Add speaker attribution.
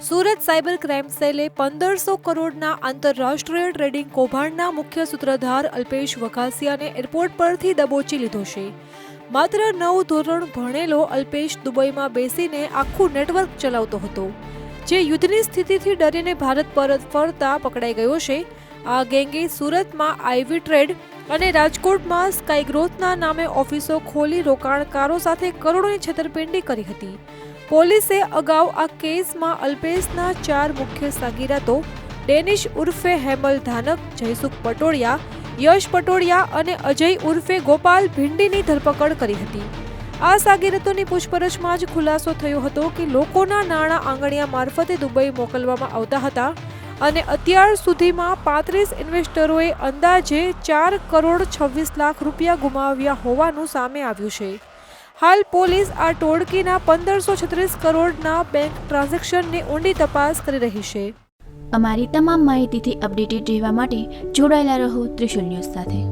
Speaker 1: Surat cyber crime સેલે 1500 કરોડના આંતરરાષ્ટ્રીય trading કૌભાંડના મુખ્ય સૂત્રધાર અલ્પેશ વઘાસિયાને એરપોર્ટ પરથી દબોચી લીધો છે. માત્ર 9 ધોરણ ભણેલો અલ્પેશ દુબઈમાં બેસીને આખું નેટવર્ક ચલાવતો હતો, જે યુદ્ધની સ્થિતિથી ડરીને ભારત પરત ફરતા પકડાઈ ગયો છે. આ ગેંગે સુરતમાં આઈવી ટ્રેડ અને રાજકોટમાં સ્કાય ગ્રોથના નામે ઓફિસો ખોલી રોકાણકારો સાથે કરોડોની છેતરપિંડી કરી હતી. પોલીસે અગાઉ આ કેસમાં અલ્પેશના 4 મુખ્ય સાગીરાતો ડેનિશ ઉર્ફે હેમલ ધાનક, જયસુખ પટોડિયા, યશ પટોડિયા અને અજય ઉર્ફે ગોપાલ ભિંડીની ધરપકડ કરી હતી. આ સાગીરતોની પૂછપરછમાં જ ખુલાસો થયો હતો કે લોકોના નાણાં આંગણિયા મારફતે દુબઈ મોકલવામાં આવતા હતા અને અત્યાર સુધીમાં 35 ઇન્વેસ્ટરોએ અંદાજે 4 કરોડ 26 લાખ રૂપિયા ગુમાવ્યા હોવાનું સામે આવ્યું છે. હાલ પોલીસ આ ટોળકીના 1536 કરોડના બેંક ટ્રાન્ઝેક્શનની ઊંડી તપાસ કરી રહી છે.
Speaker 2: અમારી તમામ માહિતીથી અપડેટેડ રહેવા માટે જોડાયેલા રહો ત્રિશુલ ન્યૂઝ સાથે.